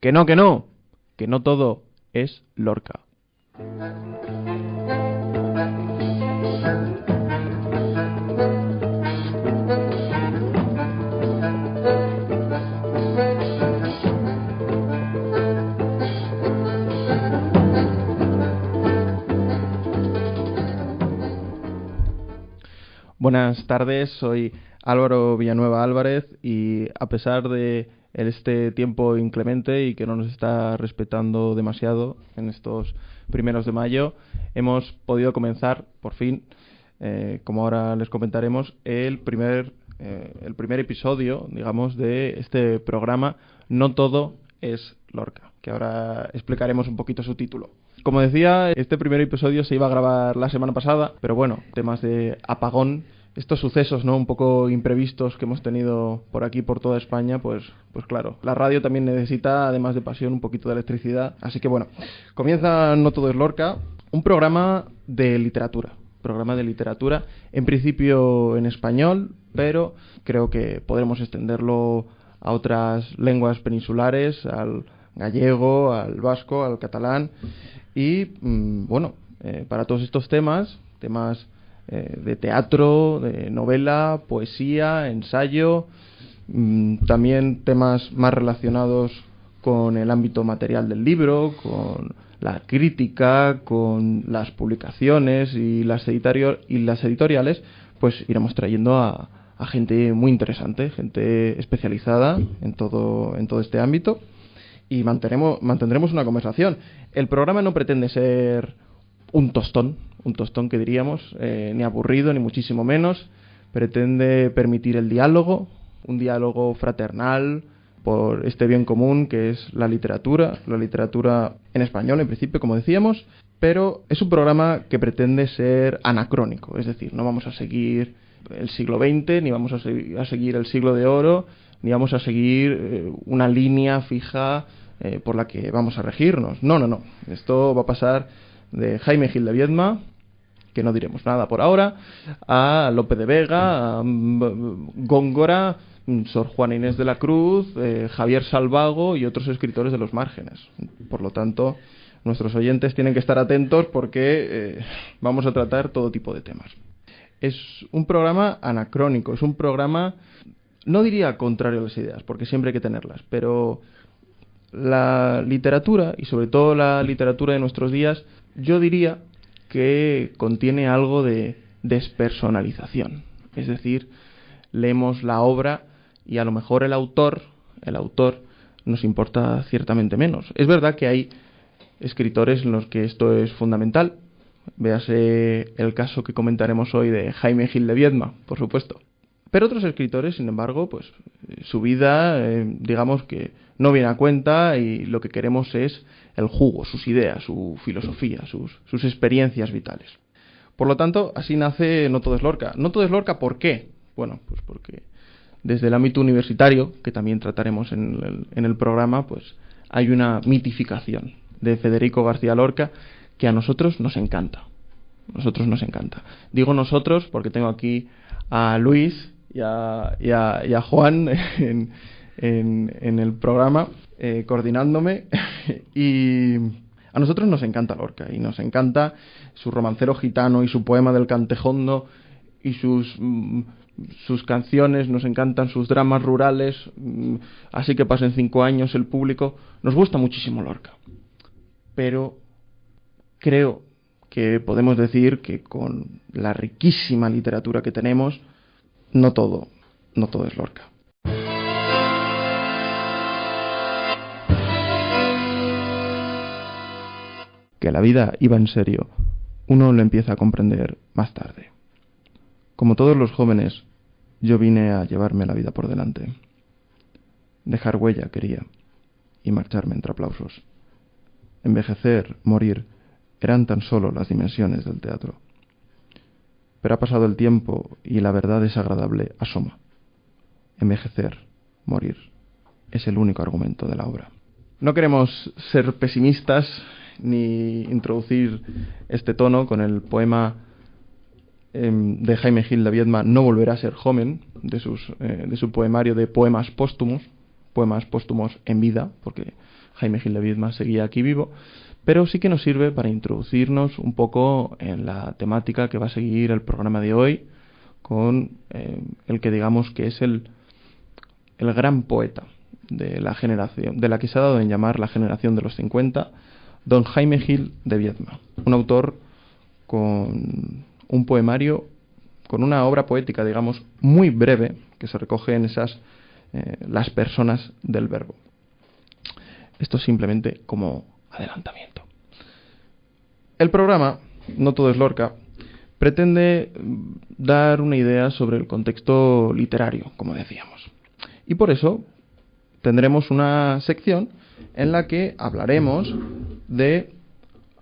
que no todo es Lorca. Buenas tardes, soy Álvaro Villanueva Álvarez y a pesar de este tiempo inclemente y que no nos está respetando demasiado en estos primeros de mayo, hemos podido comenzar, por fin, como ahora les comentaremos, el primer episodio, digamos, de este programa No Todo es Lorca, que ahora explicaremos un poquito su título. Como decía, este primer episodio se iba a grabar la semana pasada, pero bueno, temas de apagón, estos sucesos, ¿no?, un poco imprevistos que hemos tenido por aquí, por toda España, pues claro, la radio también necesita, además de pasión, un poquito de electricidad. Así que bueno, comienza No Todo es Lorca, un programa de literatura, en principio en español, pero creo que podremos extenderlo a otras lenguas peninsulares, al gallego, al vasco, al catalán. Y para todos estos temas de teatro, de novela, poesía, ensayo, también temas más relacionados con el ámbito material del libro, con la crítica, con las publicaciones y las editoriales, pues iremos trayendo a gente muy interesante, gente especializada en todo este ámbito, y mantendremos una conversación. El programa no pretende ser un tostón que diríamos, ni aburrido, ni muchísimo menos. Pretende permitir el diálogo, un diálogo fraternal por este bien común que es la literatura en español, en principio, como decíamos, pero es un programa que pretende ser anacrónico, es decir, no vamos a seguir el siglo XX, ni vamos a seguir el siglo de oro, ni vamos a seguir una línea fija por la que vamos a regirnos. No. Esto va a pasar de Jaime Gil de Viedma, que no diremos nada por ahora, a Lope de Vega, a Góngora, Sor Juana Inés de la Cruz, Javier Salvago y otros escritores de los márgenes. Por lo tanto, nuestros oyentes tienen que estar atentos porque vamos a tratar todo tipo de temas. Es un programa anacrónico, es un programa, no diría contrario a las ideas, porque siempre hay que tenerlas, pero la literatura, y sobre todo la literatura de nuestros días, yo diría que contiene algo de despersonalización. Es decir, leemos la obra y a lo mejor el autor nos importa ciertamente menos. Es verdad que hay escritores en los que esto es fundamental. Véase el caso que comentaremos hoy de Jaime Gil de Viedma, por supuesto. Pero otros escritores, sin embargo, pues su vida, digamos que no viene a cuenta, y lo que queremos es el jugo, sus ideas, su filosofía, sus experiencias vitales. Por lo tanto, así nace No Todo es Lorca. No Todo es Lorca, ¿por qué? Bueno, pues porque desde el ámbito universitario, que también trataremos en el programa, pues hay una mitificación de Federico García Lorca que a nosotros nos encanta. Digo nosotros porque tengo aquí a Luis y a Juan en el programa, coordinándome, y a nosotros nos encanta Lorca, y nos encanta su Romancero Gitano y su Poema del Cantejondo y sus canciones, nos encantan sus dramas rurales, así que pasen 5 años el público. Nos gusta muchísimo Lorca, pero creo que podemos decir que con la riquísima literatura que tenemos, no todo es Lorca. Que la vida iba en serio, uno lo empieza a comprender más tarde. Como todos los jóvenes, yo vine a llevarme la vida por delante. Dejar huella quería, y marcharme entre aplausos. Envejecer, morir, eran tan solo las dimensiones del teatro. Pero ha pasado el tiempo y la verdad desagradable asoma. Envejecer, morir, es el único argumento de la obra. No queremos ser pesimistas ni introducir este tono con el poema de Jaime Gil de Viedma, No volverá a ser joven, de su poemario de poemas póstumos en vida, porque Jaime Gil de Biedma seguía aquí vivo, pero sí que nos sirve para introducirnos un poco en la temática que va a seguir el programa de hoy, con el que digamos que es el gran poeta de la generación, de la que se ha dado en llamar la generación de los 50, don Jaime Gil de Biedma, un autor con un poemario, con una obra poética, digamos, muy breve, que se recoge en esas las personas del verbo. Esto simplemente como adelantamiento. El programa, No todo es Lorca, pretende dar una idea sobre el contexto literario, como decíamos. Y por eso tendremos una sección en la que hablaremos de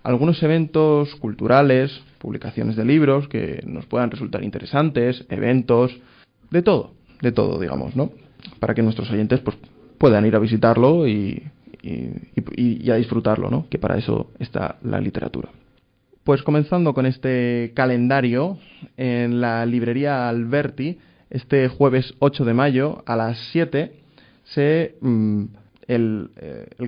algunos eventos culturales, publicaciones de libros que nos puedan resultar interesantes, eventos, de todo, digamos, ¿no? Para que nuestros oyentes pues, puedan ir a visitarlo y a disfrutarlo, ¿no? Que para eso está la literatura. Pues comenzando con este calendario, en la librería Alberti, este jueves 8 de mayo a las 7, el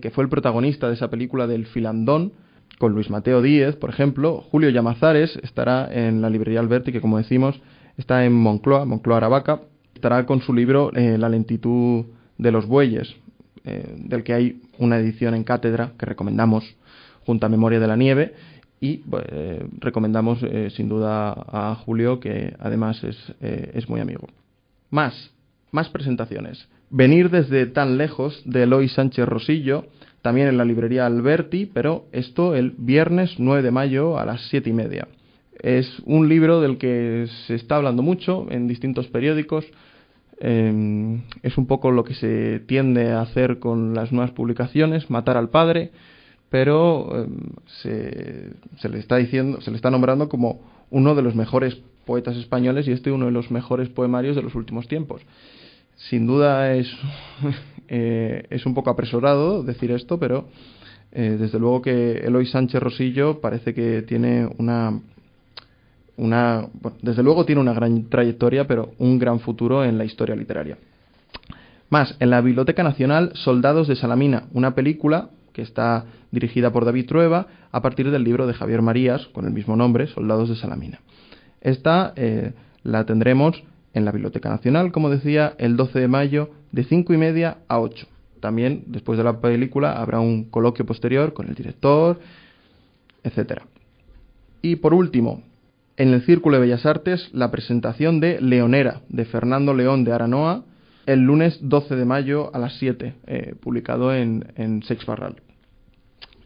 que fue el protagonista de esa película del Filandón, con Luis Mateo Díez, por ejemplo, Julio Llamazares, estará en la librería Alberti, que como decimos, está en Moncloa, Aravaca, estará con su libro La lentitud de los bueyes, del que hay una edición en cátedra que recomendamos junto a Memoria de la Nieve, y recomendamos sin duda a Julio, que además es muy amigo. Más presentaciones. Venir desde tan lejos, de Eloy Sánchez Rosillo, también en la librería Alberti, pero esto el viernes 9 de mayo a las 7:30. Es un libro del que se está hablando mucho en distintos periódicos. Es un poco lo que se tiende a hacer con las nuevas publicaciones, matar al padre, pero se le está nombrando como uno de los mejores poetas españoles y uno de los mejores poemarios de los últimos tiempos. Sin duda es un poco apresurado decir esto, pero desde luego que Eloy Sánchez Rosillo parece que tiene desde luego tiene una gran trayectoria, pero un gran futuro en la historia literaria. Más, en la Biblioteca Nacional, Soldados de Salamina, una película que está dirigida por David Trueba a partir del libro de Javier Marías, con el mismo nombre, Soldados de Salamina. Esta la tendremos en la Biblioteca Nacional, como decía, el 12 de mayo de 5:30 a 8. También, después de la película, habrá un coloquio posterior con el director, etc. Y por último, en el Círculo de Bellas Artes, la presentación de Leonera, de Fernando León de Aranoa, el lunes 12 de mayo a las 7, publicado en Seix Barral.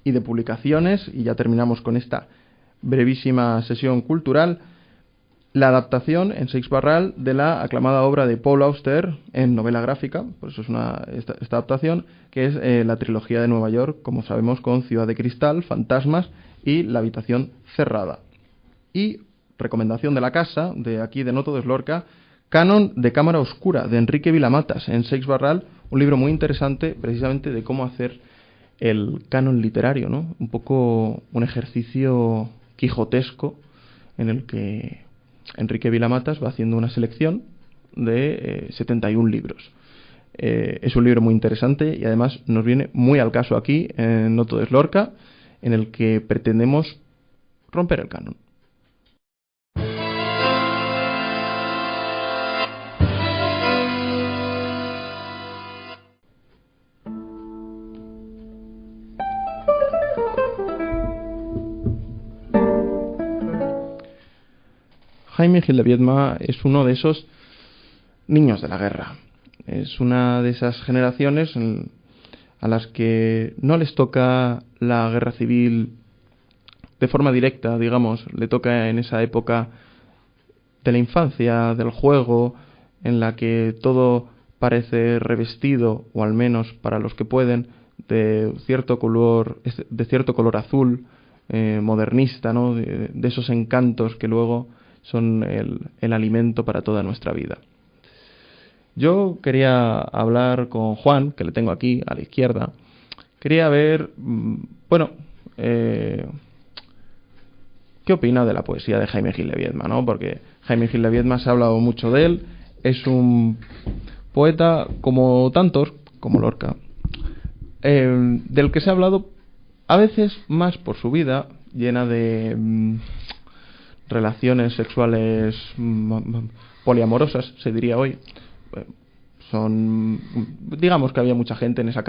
Y de publicaciones, y ya terminamos con esta brevísima sesión cultural, la adaptación en Seix Barral de la aclamada obra de Paul Auster en novela gráfica, por eso es esta adaptación, que es la trilogía de Nueva York, como sabemos, con Ciudad de Cristal, Fantasmas y La habitación cerrada. Y recomendación de la casa, de aquí de No todo es Lorca, Canon de Cámara Oscura, de Enrique Vilamatas, en Seix Barral, un libro muy interesante precisamente de cómo hacer el canon literario, ¿no? Un poco un ejercicio quijotesco en el que Enrique Vilamatas va haciendo una selección de 71 libros. Es un libro muy interesante y además nos viene muy al caso aquí en No todo es Lorca, en el que pretendemos romper el canon. Jaime Gil de Biedma es uno de esos niños de la guerra. Es una de esas generaciones a las que no les toca la guerra civil de forma directa, digamos. Le toca en esa época de la infancia, del juego, en la que todo parece revestido, o al menos para los que pueden, de cierto color azul, modernista, ¿no? De esos encantos que luego son el alimento para toda nuestra vida. Yo quería hablar con Juan, que le tengo aquí a la izquierda. Quería ver, qué opina de la poesía de Jaime Gil de Biedma, ¿no? Porque Jaime Gil de Biedma se ha hablado mucho de él. Es un poeta como tantos, como Lorca, del que se ha hablado a veces más por su vida, llena de relaciones sexuales poliamorosas, se diría hoy. Digamos que había mucha gente en esas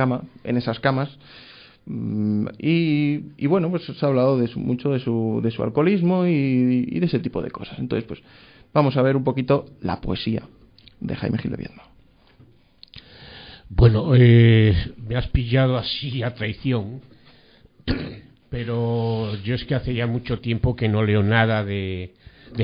camas. Y bueno, pues se ha hablado mucho de su alcoholismo y de ese tipo de cosas. Entonces, pues vamos a ver un poquito la poesía de Jaime Gil de Viedma. Bueno, me has pillado así a traición, pero yo es que hace ya mucho tiempo que no leo nada de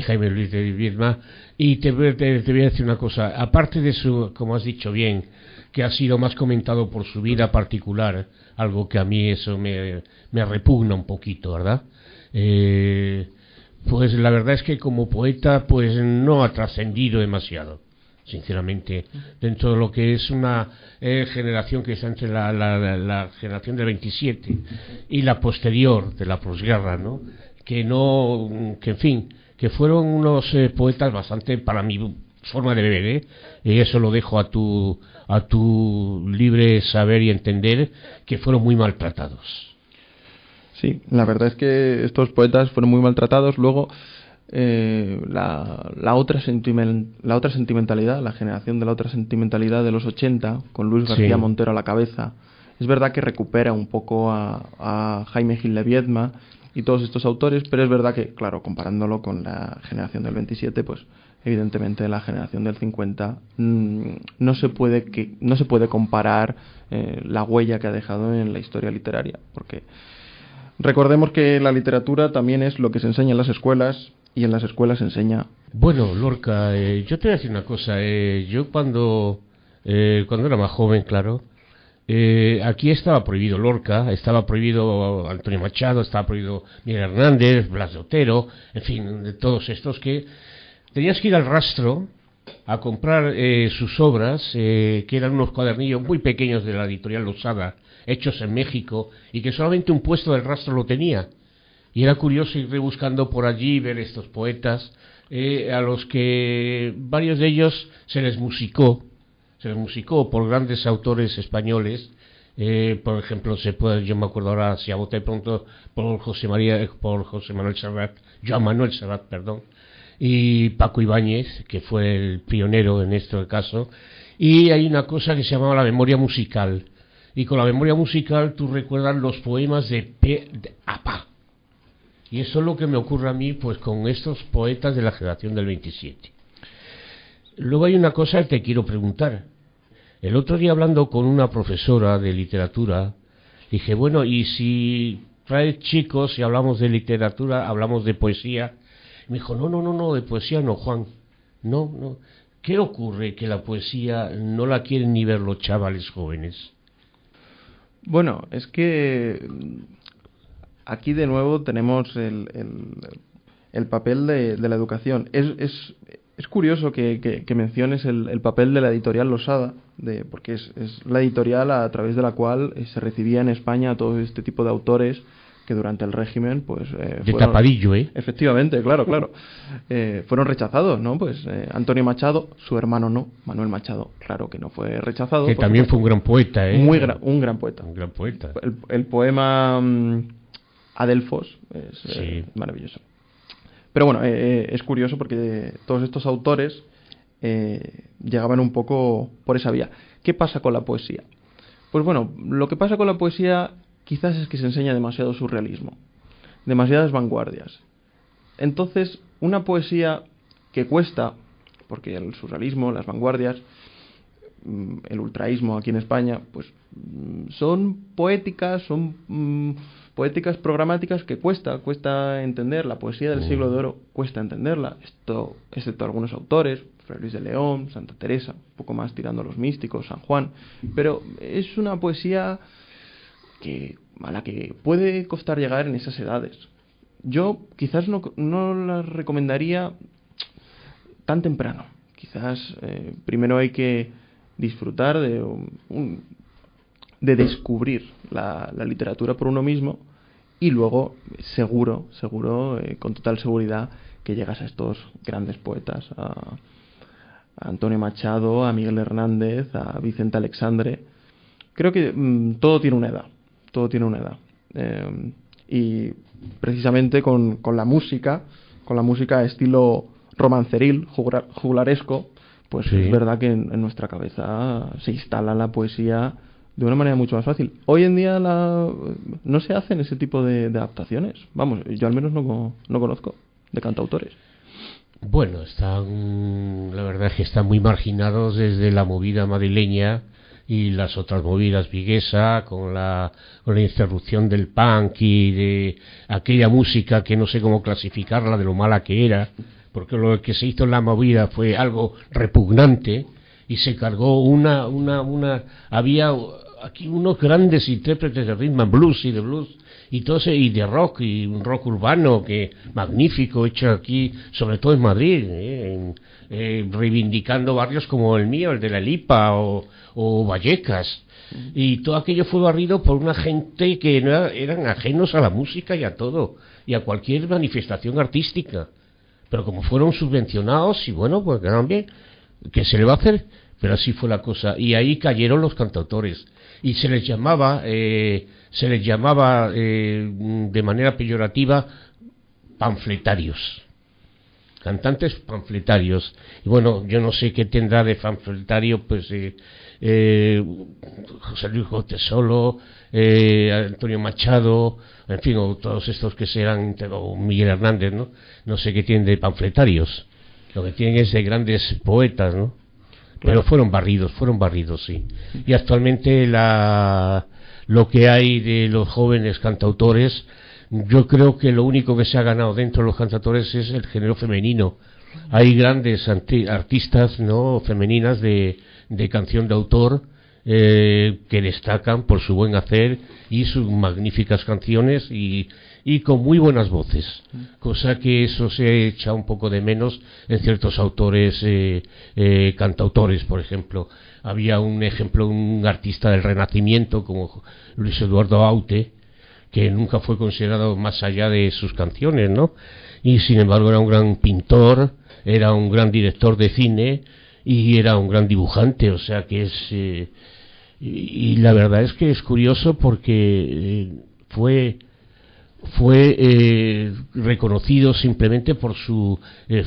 Jaime Luis de Viedma, y te voy a decir una cosa. Aparte de su, como has dicho bien, que ha sido más comentado por su vida particular, algo que a mí eso me repugna un poquito, ¿verdad? Pues la verdad es que como poeta pues no ha trascendido demasiado, sinceramente, dentro de lo que es una generación que está entre la generación del 27 y la posterior de la posguerra, ¿no? Que en fin, que fueron unos poetas bastante, para mi forma de ver, y eso lo dejo a tu libre saber y entender, que fueron muy maltratados. Sí, la verdad es que estos poetas fueron muy maltratados. Luego la otra sentimentalidad, la generación de la otra sentimentalidad de los 80, con Luis García Montero a la cabeza, es verdad que recupera un poco a Jaime Gil de Viedma y todos estos autores, pero es verdad que, claro, comparándolo con la generación del 27, pues evidentemente la generación del 50 no se puede comparar la huella que ha dejado en la historia literaria, porque recordemos que la literatura también es lo que se enseña en las escuelas, y en las escuelas se enseña. Bueno, Lorca, yo te voy a decir una cosa. Yo cuando era más joven, claro, aquí estaba prohibido Lorca, estaba prohibido Antonio Machado, estaba prohibido Miguel Hernández, Blas de Otero, en fin, de todos estos, que tenías que ir al Rastro a comprar sus obras, que eran unos cuadernillos muy pequeños de la editorial Losada, hechos en México, y que solamente un puesto del Rastro lo tenía. Y era curioso ir rebuscando por allí, ver estos poetas, a los que varios de ellos se les musicó por grandes autores españoles. Por ejemplo, yo me acuerdo ahora, si a bote pronto, por Joan Manuel Serrat, perdón, y Paco Ibáñez, que fue el pionero en este caso. Y hay una cosa que se llamaba la memoria musical, y con la memoria musical tú recuerdas los poemas de Apá. Y eso es lo que me ocurre a mí, pues, con estos poetas de la generación del 27. Luego hay una cosa que te quiero preguntar. El otro día, hablando con una profesora de literatura, dije, bueno, y si traes chicos y hablamos de literatura, hablamos de poesía. Me dijo, no, de poesía no, Juan. No. ¿Qué ocurre que la poesía no la quieren ni ver los chavales jóvenes? Bueno, es que aquí de nuevo tenemos el papel de la educación. Es curioso que menciones el papel de la editorial Losada, porque es la editorial a través de la cual se recibía en España a todo este tipo de autores que durante el régimen pues de tapadillo, efectivamente, claro, fueron rechazados, ¿no? Pues Antonio Machado, su hermano no, Manuel Machado, claro que no fue rechazado, que también fue un gran poeta, un gran poeta. El poema Adelfos es maravilloso. Pero bueno, es curioso porque todos estos autores llegaban un poco por esa vía. ¿Qué pasa con la poesía? Pues bueno, lo que pasa con la poesía quizás es que se enseña demasiado surrealismo, demasiadas vanguardias. Entonces, una poesía que cuesta, porque el surrealismo, las vanguardias, el ultraísmo aquí en España, pues son poéticas, poéticas programáticas que cuesta entender. La poesía del siglo de oro cuesta entenderla, excepto algunos autores, Fray Luis de León, Santa Teresa, un poco más tirando a los místicos, San Juan, pero es una poesía a la que puede costar llegar en esas edades. Yo quizás no la recomendaría tan temprano. Quizás primero hay que disfrutar de descubrir la literatura por uno mismo, y luego seguro, con total seguridad, que llegas a estos grandes poetas, a Antonio Machado, a Miguel Hernández, a Vicente Alexandre, creo que todo tiene una edad. Todo tiene una edad. Y precisamente con la música estilo romanceril, juglaresco, pues Sí. es verdad que en nuestra cabeza se instala la poesía de una manera mucho más fácil. Hoy en día no se hacen ese tipo de adaptaciones. Vamos, yo al menos no conozco de cantautores. Bueno, la verdad es que están muy marginados desde la movida madrileña y las otras movidas viguesa, con la interrupción del punk y de aquella música que no sé cómo clasificarla de lo mala que era, porque lo que se hizo en la movida fue algo repugnante y se cargó había aquí unos grandes intérpretes de rhythm and blues y de blues y de rock, y un rock urbano que magnífico, hecho aquí, sobre todo en Madrid, reivindicando barrios como el mío, el de La Lipa o Vallecas, y todo aquello fue barrido por una gente que eran ajenos a la música y a todo, y a cualquier manifestación artística, pero como fueron subvencionados, y bueno, pues quedaron bien, ¿qué se le va a hacer? Pero así fue la cosa, y ahí cayeron los cantautores, y se les llamaba de manera peyorativa panfletarios, cantantes panfletarios. Y bueno, yo no sé qué tendrá de panfletario pues José Luis Gotesolo, Antonio Machado, en fin, o todos estos que serán, o Miguel Hernández, no sé qué tienen de panfletarios. Lo que tienen es de grandes poetas, ¿no? Pero fueron barridos, sí. Y actualmente lo que hay de los jóvenes cantautores, yo creo que lo único que se ha ganado dentro de los cantautores es el género femenino. Hay grandes artistas, ¿no?, femeninas de canción de autor, que destacan por su buen hacer y sus magníficas canciones y con muy buenas voces, cosa que eso se echa un poco de menos en ciertos autores cantautores. Por ejemplo, había un artista del Renacimiento como Luis Eduardo Aute, que nunca fue considerado más allá de sus canciones, ¿no? Y sin embargo era un gran pintor, era un gran director de cine y era un gran dibujante, o sea que y la verdad es que es curioso porque fue reconocido simplemente por su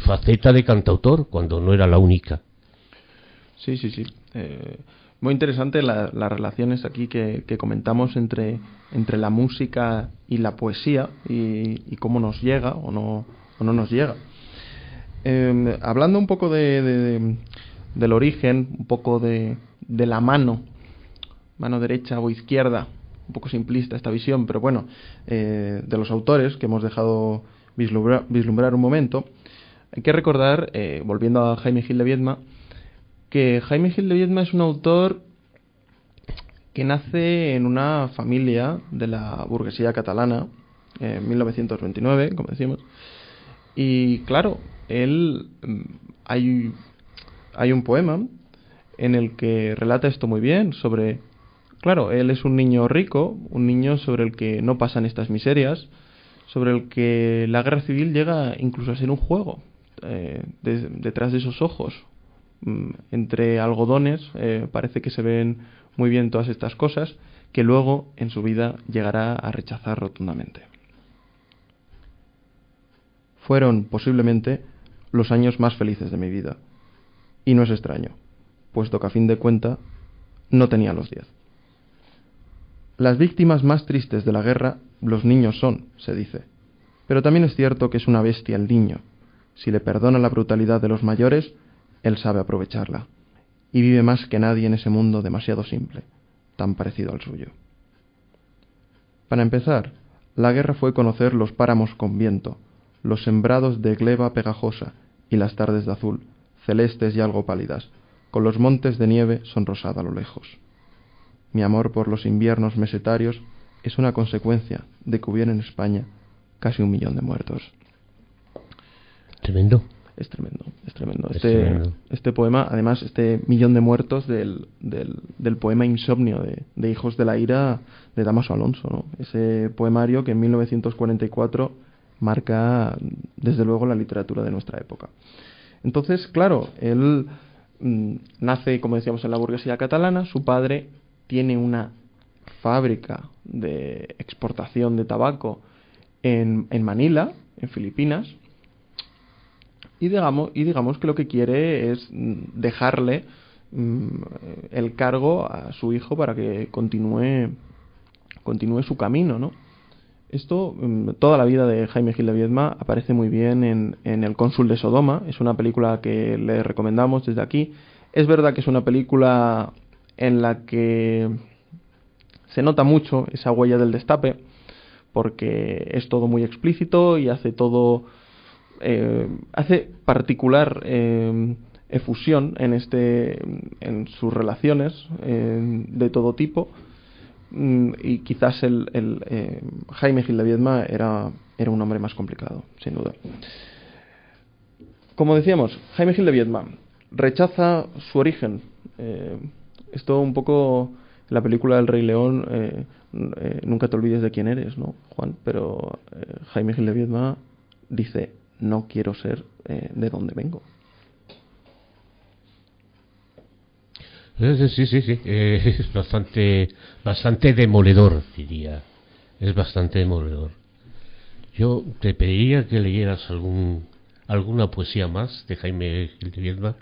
faceta de cantautor, cuando no era la única. Sí. Muy interesante las relaciones aquí que comentamos entre la música y la poesía y cómo nos llega o no nos llega. Hablando un poco del origen, un poco de la mano derecha o izquierda, un poco simplista esta visión, pero bueno, de los autores que hemos dejado vislumbrar un momento, hay que recordar, volviendo a Jaime Gil de Viedma, que Jaime Gil de Viedma es un autor que nace en una familia de la burguesía catalana en 1929, como decimos, y claro, él hay un poema en el que relata esto muy bien sobre, claro, él es un niño rico, un niño sobre el que no pasan estas miserias, sobre el que la guerra civil llega incluso a ser un juego, detrás de esos ojos, entre algodones, parece que se ven muy bien todas estas cosas que luego en su vida llegará a rechazar rotundamente. Fueron posiblemente los años más felices de mi vida, y no es extraño, puesto que a fin de cuentas no tenía los 10. Las víctimas más tristes de la guerra los niños son, se dice, pero también es cierto que es una bestia el niño. Si le perdona la brutalidad de los mayores, él sabe aprovecharla, y vive más que nadie en ese mundo demasiado simple, tan parecido al suyo. Para empezar, la guerra fue conocer los páramos con viento, los sembrados de gleba pegajosa y las tardes de azul, celestes y algo pálidas, con los montes de nieve sonrosada a lo lejos. Mi amor por los inviernos mesetarios es una consecuencia de que hubiera en España casi 1 millón de muertos. Tremendo. Es tremendo. Este poema, además, este 1 millón de muertos del poema Insomnio de Hijos de la Ira de Dámaso Alonso, ¿no? Ese poemario que en 1944 marca, desde luego, la literatura de nuestra época. Entonces, claro, él nace, como decíamos, en la burguesía catalana. Su padre tiene una fábrica de exportación de tabaco en Manila, en Filipinas, y digamos que lo que quiere es dejarle el cargo a su hijo para que continúe su camino, ¿no? Esto, toda la vida de Jaime Gil de Biedma aparece muy bien en El cónsul de Sodoma. Es una película que le recomendamos desde aquí. Es verdad que es una película en la que se nota mucho esa huella del destape, porque es todo muy explícito y hace todo... hace particular efusión en sus relaciones de todo tipo. Y quizás Jaime Gil de Biedma era un hombre más complicado, sin duda. Como decíamos, Jaime Gil de Biedma rechaza su origen. Esto un poco en la película del Rey León, nunca te olvides de quién eres, ¿no, Juan? Pero Jaime Gil de Biedma dice: no quiero ser de donde vengo. Sí. Es bastante demoledor, diría. Es bastante demoledor. Yo te pediría que leyeras alguna poesía más de Jaime Gil de Biedma,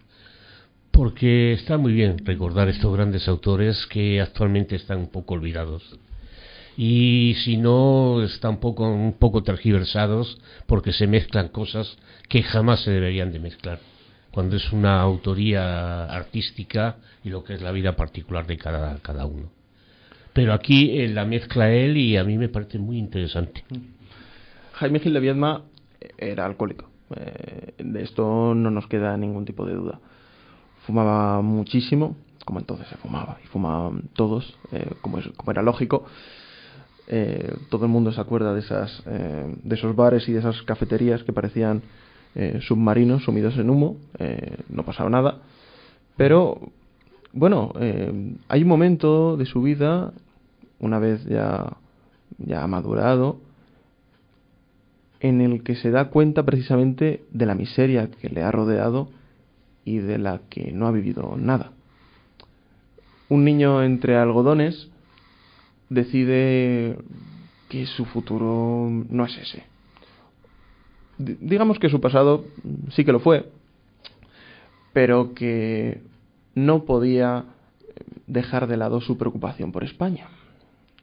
porque está muy bien recordar estos grandes autores que actualmente están un poco olvidados. Y si no, están un poco tergiversados, porque se mezclan cosas que jamás se deberían de mezclar cuando es una autoría artística y lo que es la vida particular de cada uno. Pero aquí la mezcla él y a mí me parece muy interesante. Jaime Gil de Biedma era alcohólico. De esto no nos queda ningún tipo de duda. Fumaba muchísimo, como entonces se fumaba, y fumaban todos, como era lógico. Todo el mundo se acuerda de esos bares y de esas cafeterías que parecían submarinos sumidos en humo. No pasaba nada, pero bueno, hay un momento de su vida, una vez ya madurado, en el que se da cuenta precisamente de la miseria que le ha rodeado y de la que no ha vivido nada. Un niño entre algodones decide que su futuro no es ese. Digamos que su pasado sí que lo fue, pero que no podía dejar de lado su preocupación por España.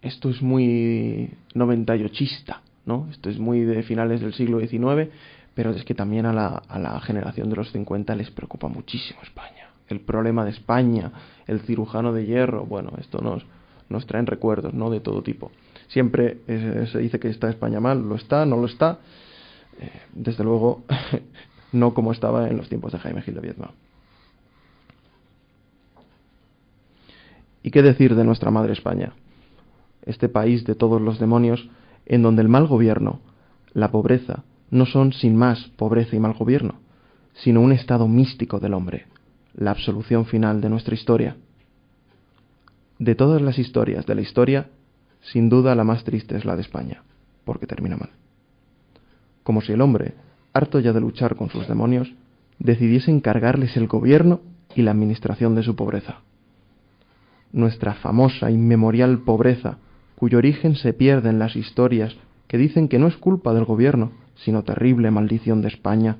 Esto es muy 98ista, ¿no? Esto es muy de finales del siglo XIX, pero es que también a la generación de los 50 les preocupa muchísimo España. El problema de España, el cirujano de hierro, bueno, esto nos traen recuerdos, ¿no?, de todo tipo. Siempre se dice que está España mal, lo está, no lo está. Desde luego, no como estaba en los tiempos de Jaime Gil de Biedma. ¿Y qué decir de nuestra madre España? Este país de todos los demonios, en donde el mal gobierno, la pobreza, no son sin más pobreza y mal gobierno, sino un estado místico del hombre, la absolución final de nuestra historia. De todas las historias de la historia, sin duda la más triste es la de España, porque termina mal. Como si el hombre, harto ya de luchar con sus demonios, decidiese encargarles el gobierno y la administración de su pobreza. Nuestra famosa, inmemorial pobreza, cuyo origen se pierde en las historias que dicen que no es culpa del gobierno, sino terrible maldición de España,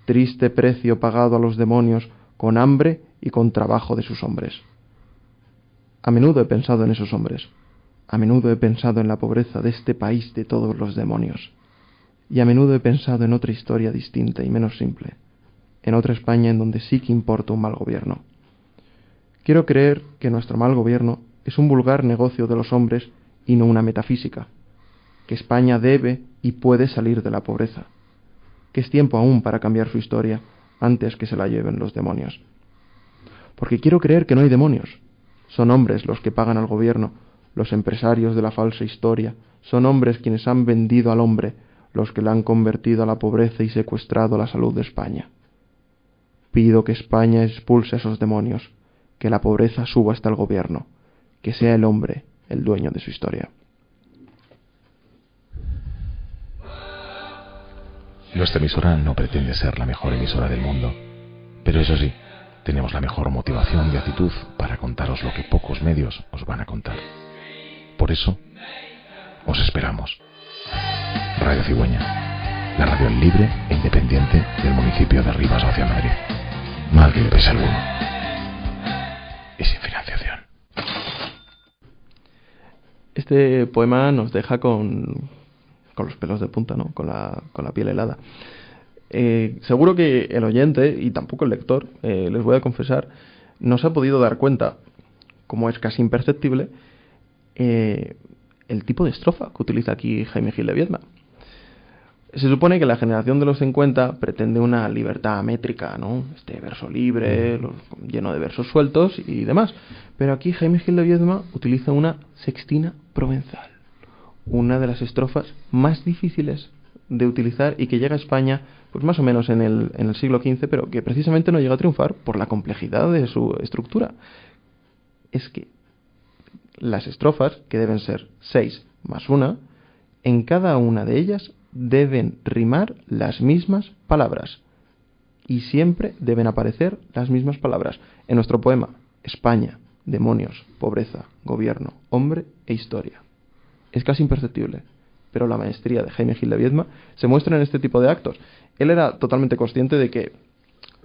triste precio pagado a los demonios con hambre y con trabajo de sus hombres. A menudo he pensado en esos hombres, a menudo he pensado en la pobreza de este país de todos los demonios, y a menudo he pensado en otra historia distinta y menos simple, en otra España en donde sí que importa un mal gobierno. Quiero creer que nuestro mal gobierno es un vulgar negocio de los hombres y no una metafísica, que España debe y puede salir de la pobreza, que es tiempo aún para cambiar su historia antes que se la lleven los demonios. Porque quiero creer que no hay demonios, son hombres los que pagan al gobierno, los empresarios de la falsa historia, son hombres quienes han vendido al hombre, los que la han convertido a la pobreza y secuestrado la salud de España. Pido que España expulse a esos demonios, que la pobreza suba hasta el gobierno, que sea el hombre el dueño de su historia. Nuestra emisora no pretende ser la mejor emisora del mundo, pero eso sí, tenemos la mejor motivación y actitud para contaros lo que pocos medios os van a contar. Por eso, os esperamos. Radio Cigüeña, la radio libre e independiente del municipio de Rivas hacia Madrid. Mal que le pese a alguno. Y sin financiación. Este poema nos deja con los pelos de punta, ¿no? Con la piel helada. Seguro que el oyente, y tampoco el lector, les voy a confesar, no se ha podido dar cuenta, como es casi imperceptible, el tipo de estrofa que utiliza aquí Jaime Gil de Biedma. Se supone que la generación de los 50 pretende una libertad métrica, ¿no? Este verso libre, lleno de versos sueltos y demás. Pero aquí Jaime Gil de Biedma utiliza una sextina provenzal, una de las estrofas más difíciles de utilizar y que llega a España pues más o menos en el siglo XV, pero que precisamente no llega a triunfar por la complejidad de su estructura. Es que las estrofas, que deben ser 6 más 1, en cada una de ellas deben rimar las mismas palabras y siempre deben aparecer las mismas palabras. En nuestro poema, España, demonios, pobreza, gobierno, hombre e historia. Es casi imperceptible, pero la maestría de Jaime Gil de Biedma se muestra en este tipo de actos. Él era totalmente consciente de que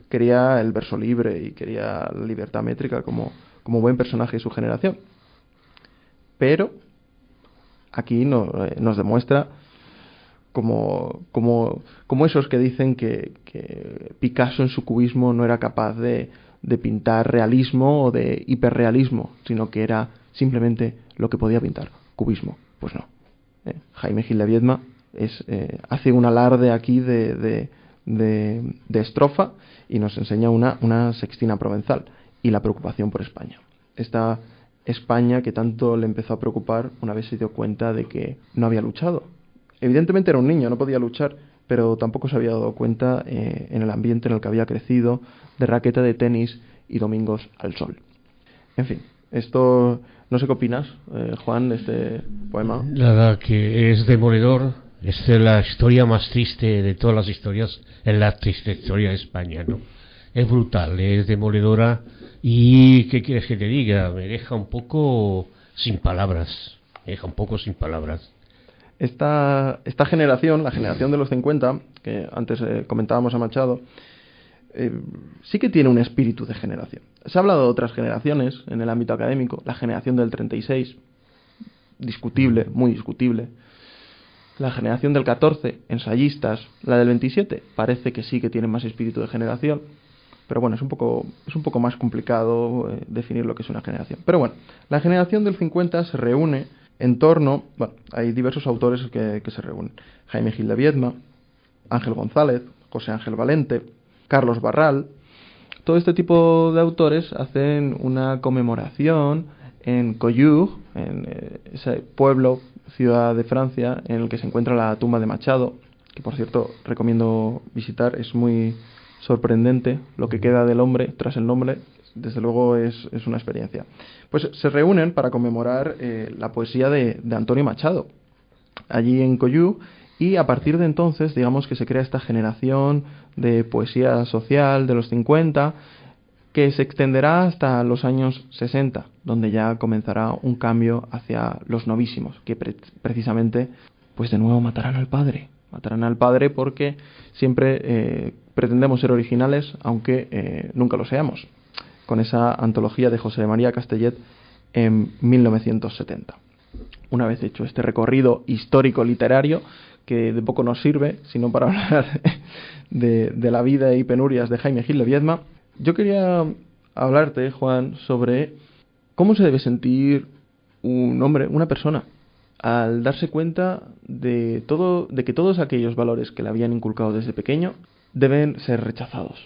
quería el verso libre y quería la libertad métrica como buen personaje de su generación. Pero aquí nos demuestra como esos que dicen que Picasso en su cubismo no era capaz de pintar realismo o de hiperrealismo, sino que era simplemente lo que podía pintar, cubismo. Pues no. Jaime Gil de Biedma hace un alarde aquí de estrofa y nos enseña una sextina provenzal y la preocupación por España. Esta España que tanto le empezó a preocupar una vez se dio cuenta de que no había luchado. Evidentemente era un niño, no podía luchar, pero tampoco se había dado cuenta en el ambiente en el que había crecido, de raqueta de tenis y domingos al sol. En fin, esto, no sé qué opinas, Juan, de este poema. La verdad que es demoledor, es la historia más triste de todas las historias, es la triste historia de España, ¿no? Es brutal, es demoledora y, ¿qué quieres que te diga? Me deja un poco sin palabras, Esta generación, la generación de los 50, que antes comentábamos a Machado, sí que tiene un espíritu de generación. Se ha hablado de otras generaciones en el ámbito académico, la generación del 36, discutible, muy discutible. La generación del 14, ensayistas. La del 27, parece que sí que tiene más espíritu de generación. Pero bueno, es un poco más complicado definir lo que es una generación. Pero bueno, la generación del 50 se reúne en torno, bueno, hay diversos autores que se reúnen. Jaime Gil de Biedma, Ángel González, José Ángel Valente, Carlos Barral. Todo este tipo de autores hacen una conmemoración en Collioure, en ese pueblo, ciudad de Francia, en el que se encuentra la tumba de Machado, que por cierto recomiendo visitar, es muy sorprendente lo que queda del hombre tras el nombre. Desde luego es una experiencia. Pues se reúnen para conmemorar la poesía de Antonio Machado allí en Collioure, y a partir de entonces digamos que se crea esta generación de poesía social de los 50 que se extenderá hasta los años 60, donde ya comenzará un cambio hacia los novísimos, que precisamente pues de nuevo matarán al padre porque siempre pretendemos ser originales aunque nunca lo seamos, con esa antología de José María Castellet en 1970. Una vez hecho este recorrido histórico literario, que de poco nos sirve, sino para hablar de la vida y penurias de Jaime Gil de Biedma, yo quería hablarte, Juan, sobre cómo se debe sentir un hombre, una persona, al darse cuenta de que todos aquellos valores que le habían inculcado desde pequeño deben ser rechazados.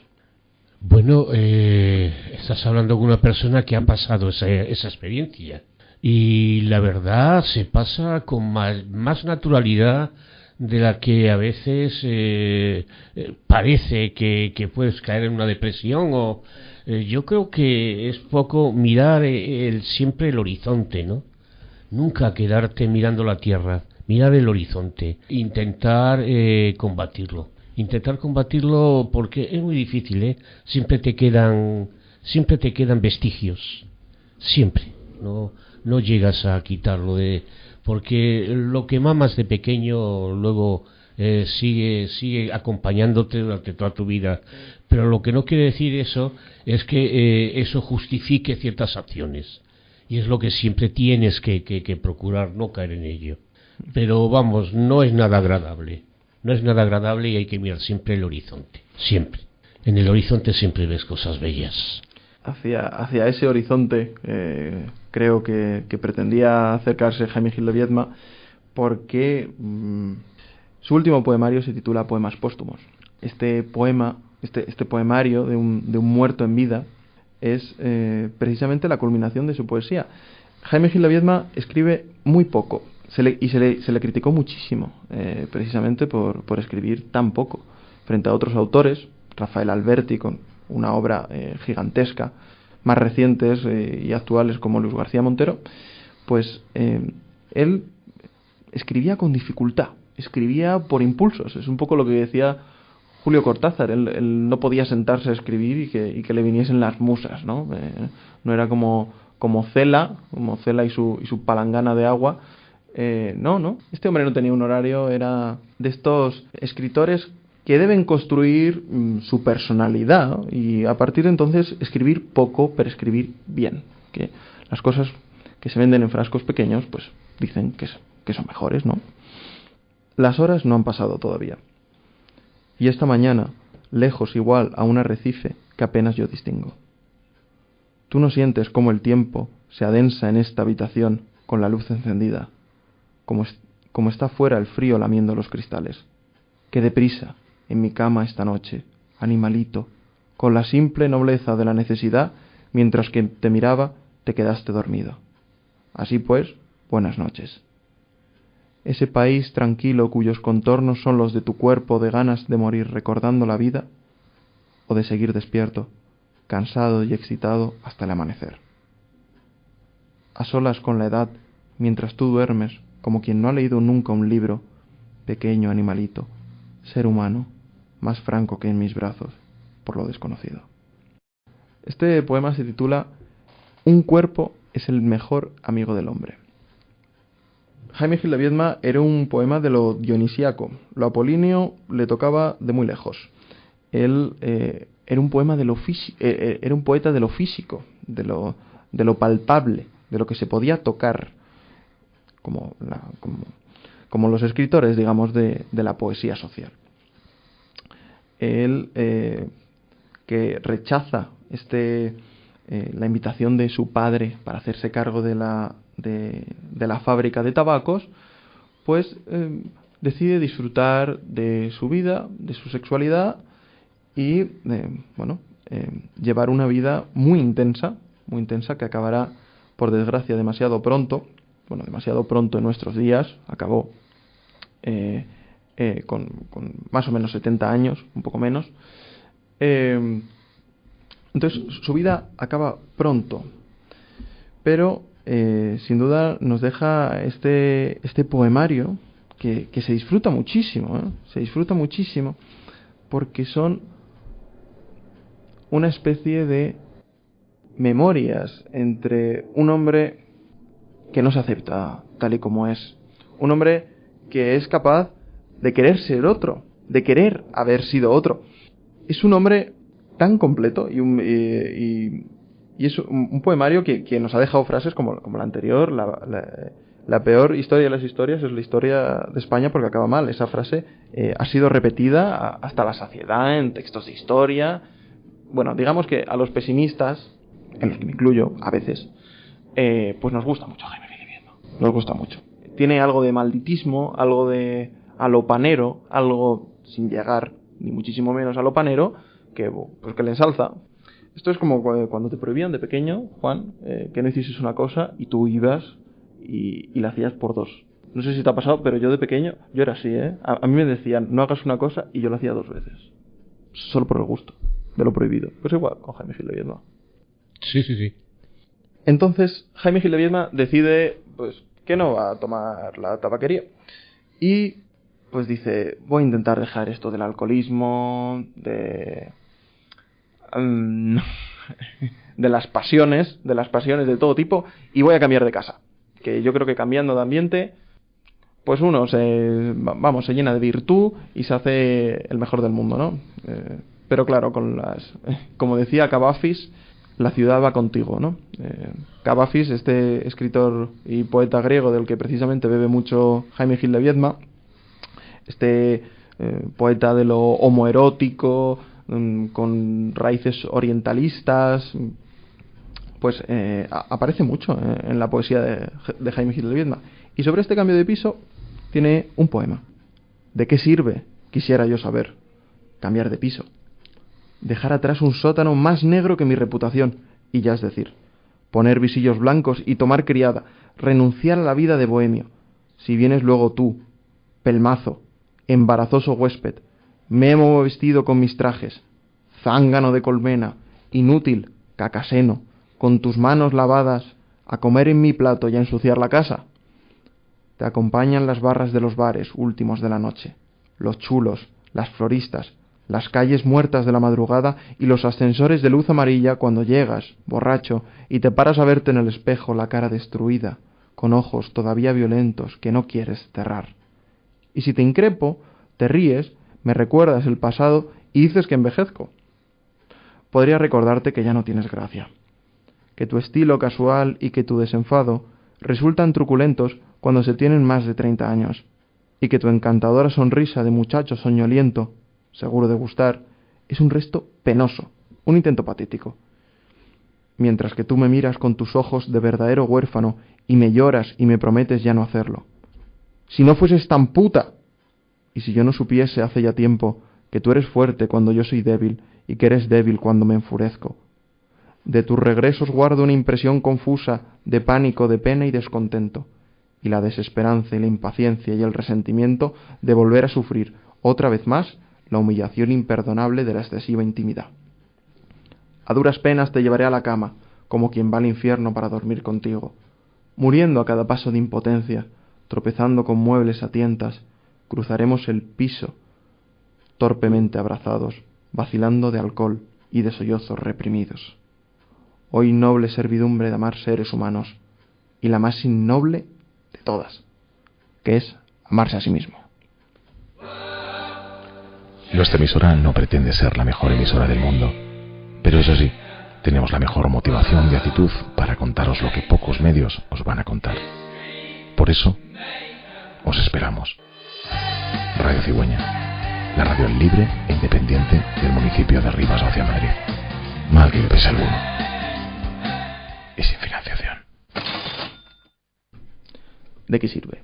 Bueno, estás hablando con una persona que ha pasado esa experiencia y la verdad se pasa con más naturalidad de la que a veces parece que puedes caer en una depresión o yo creo que es poco mirar siempre el horizonte, ¿no? Nunca quedarte mirando la tierra, mirar el horizonte, intentar combatirlo porque es muy difícil, siempre te quedan siempre te quedan vestigios, siempre, no llegas a quitarlo porque lo que mamas de pequeño luego sigue acompañándote durante toda tu vida, pero lo que no quiere decir eso es que eso justifique ciertas acciones, y es lo que siempre tienes que procurar no caer en ello. Pero vamos, no es nada agradable, y hay que mirar siempre el horizonte, siempre. En el horizonte siempre ves cosas bellas. Hacia ese horizonte creo que pretendía acercarse Jaime Gil de Viedma, porque su último poemario se titula Poemas póstumos. Este poemario de un muerto en vida es precisamente la culminación de su poesía. Jaime Gil de Viedma escribe muy poco, se le criticó muchísimo precisamente por escribir tan poco frente a otros autores. Rafael Alberti, con una obra gigantesca, más recientes y actuales, como Luis García Montero, pues él escribía con dificultad, escribía por impulsos. Es un poco lo que decía Julio Cortázar. Él no podía sentarse a escribir y que le viniesen las musas, ¿no? No era como Cela y su palangana de agua. No. Este hombre no tenía un horario, era de estos escritores que deben construir su personalidad, ¿no? Y a partir de entonces escribir poco, pero escribir bien. Que las cosas que se venden en frascos pequeños, pues dicen que son mejores, ¿no? Las horas no han pasado todavía. Y esta mañana, lejos igual a un arrecife que apenas yo distingo. Tú no sientes cómo el tiempo se adensa en esta habitación con la luz encendida, como está fuera el frío lamiendo los cristales. Qué deprisa en mi cama esta noche, animalito, con la simple nobleza de la necesidad, mientras que te miraba, te quedaste dormido. Así pues, buenas noches. Ese país tranquilo cuyos contornos son los de tu cuerpo, de ganas de morir recordando la vida, o de seguir despierto, cansado y excitado hasta el amanecer. A solas con la edad, mientras tú duermes, como quien no ha leído nunca un libro, pequeño animalito, ser humano, más franco que en mis brazos, por lo desconocido. Este poema se titula Un cuerpo es el mejor amigo del hombre. Jaime Gil de Viedma era un poema de lo dionisíaco. Lo apolíneo le tocaba de muy lejos. Él era un poema de era un poeta de lo físico, de lo palpable, de lo que se podía tocar, como los escritores, digamos, de la poesía social. Él que rechaza la invitación de su padre para hacerse cargo de la fábrica de tabacos, pues decide disfrutar de su vida, de su sexualidad y llevar una vida muy intensa que acabará, por desgracia, demasiado pronto en nuestros días. Acabó con más o menos 70 años, un poco menos. Entonces su vida acaba pronto, pero sin duda nos deja este poemario que se disfruta muchísimo, porque son una especie de memorias entre un hombre que no se acepta tal y como es, un hombre que es capaz de querer ser otro, de querer haber sido otro. Es un hombre tan completo y es un poemario que nos ha dejado frases como la anterior. La peor historia de las historias es la historia de España porque acaba mal. Esa frase ha sido repetida hasta la saciedad en textos de historia. Bueno, digamos que a los pesimistas, en los que me incluyo a veces, pues nos gusta mucho Jaime Gil de Viedma. Nos gusta mucho. Tiene algo de malditismo, algo de alopanero, algo sin llegar ni muchísimo menos a lo panero, que le ensalza. Esto es como cuando te prohibían de pequeño, Juan, que no hicieses una cosa y tú ibas y la hacías por dos. No sé si te ha pasado, pero yo de pequeño, yo era así, ¿eh? A mí me decían, no hagas una cosa y yo la hacía dos veces. Solo por el gusto de lo prohibido. Pues igual con Jaime Gil de Viedma. Sí. Entonces, Jaime Gil de Viedma decide, pues, que no va a tomar la tabaquería. Y pues dice, voy a intentar dejar esto del alcoholismo, de las pasiones de todo tipo, y voy a cambiar de casa. Que yo creo que cambiando de ambiente, pues uno se llena de virtud y se hace el mejor del mundo, ¿no? Pero claro, como decía Kavafis, la ciudad va contigo, ¿no? Kavafis, este escritor y poeta griego del que precisamente bebe mucho Jaime Gil de Viedma, este poeta de lo homoerótico, con raíces orientalistas, pues aparece mucho en la poesía de Jaime Gil de Viedma. Y sobre este cambio de piso tiene un poema. ¿De qué sirve, quisiera yo saber, cambiar de piso? Dejar atrás un sótano más negro que mi reputación, y ya es decir, poner visillos blancos y tomar criada, renunciar a la vida de bohemio. Si vienes luego tú, pelmazo, embarazoso huésped, mémo vestido con mis trajes, zángano de colmena, inútil, cacaseno, con tus manos lavadas, a comer en mi plato y a ensuciar la casa. Te acompañan las barras de los bares últimos de la noche, los chulos, las floristas, las calles muertas de la madrugada y los ascensores de luz amarilla cuando llegas, borracho, y te paras a verte en el espejo la cara destruida, con ojos todavía violentos que no quieres cerrar. Y si te increpo, te ríes, me recuerdas el pasado y dices que envejezco. Podría recordarte que ya no tienes gracia, que tu estilo casual y que tu desenfado resultan truculentos cuando se tienen más de 30 años, y que tu encantadora sonrisa de muchacho soñoliento, seguro de gustar, es un resto penoso, un intento patético. Mientras que tú me miras con tus ojos de verdadero huérfano y me lloras y me prometes ya no hacerlo. Si no fueses tan puta, y si yo no supiese hace ya tiempo que tú eres fuerte cuando yo soy débil y que eres débil cuando me enfurezco. De tus regresos guardo una impresión confusa de pánico, de pena y descontento, y la desesperanza y la impaciencia y el resentimiento de volver a sufrir otra vez más la humillación imperdonable de la excesiva intimidad. A duras penas te llevaré a la cama, como quien va al infierno para dormir contigo, muriendo a cada paso de impotencia, tropezando con muebles a tientas, cruzaremos el piso, torpemente abrazados, vacilando de alcohol y de sollozos reprimidos. Hoy noble servidumbre de amar seres humanos, y la más innoble de todas, que es amarse a sí mismo. Nuestra emisora no pretende ser la mejor emisora del mundo, pero eso sí, tenemos la mejor motivación y actitud para contaros lo que pocos medios os van a contar. Por eso, os esperamos. Radio Cigüeña, la radio libre e independiente del municipio de Rivas hacia Madrid. Mal que le pese alguno. Y sin financiación. ¿De qué sirve?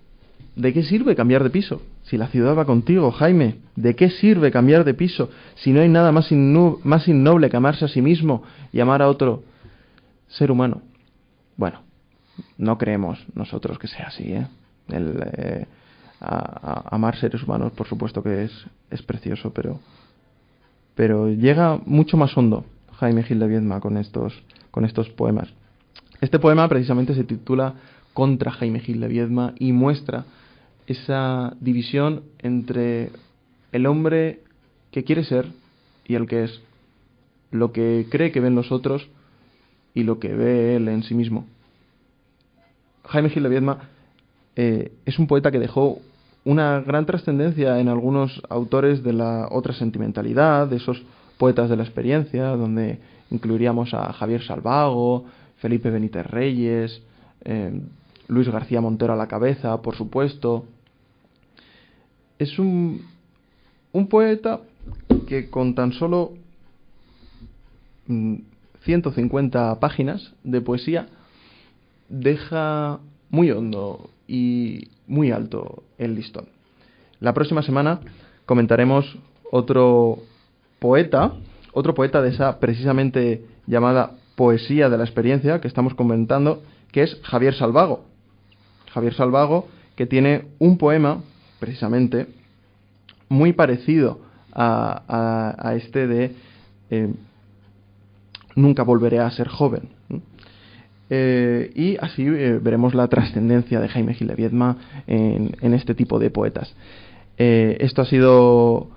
¿De qué sirve cambiar de piso? Si la ciudad va contigo, Jaime. ¿De qué sirve cambiar de piso si no hay nada más innoble que amarse a sí mismo y amar a otro ser humano? Bueno, no creemos nosotros que sea así, ¿eh? Amar seres humanos, por supuesto que es precioso, pero llega mucho más hondo Jaime Gil de Viedma con estos poemas. Este poema precisamente se titula Contra Jaime Gil de Viedma y muestra esa división entre el hombre que quiere ser y el que es, lo que cree que ven los otros y lo que ve él en sí mismo. Jaime Gil de Viedma es un poeta que dejó una gran trascendencia en algunos autores de la otra sentimentalidad, de esos poetas de la experiencia, donde incluiríamos a Javier Salvago, Felipe Benítez Reyes, Luis García Montero a la cabeza, por supuesto. Es un poeta que con tan solo 150 páginas de poesía deja muy hondo y muy alto el listón. La próxima semana comentaremos otro poeta de esa precisamente llamada poesía de la experiencia que estamos comentando, que es Javier Salvago. Javier Salvago, que tiene un poema precisamente muy parecido a este de Nunca volveré a ser joven. Y así veremos la trascendencia de Jaime Gil de Viedma en este tipo de poetas. Esto ha sido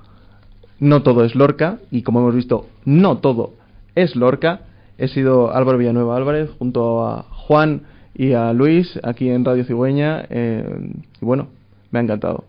No todo es Lorca, y como hemos visto, no todo es Lorca. He sido Álvaro Villanueva Álvarez junto a Juan y a Luis aquí en Radio Cigüeña y bueno, me ha encantado.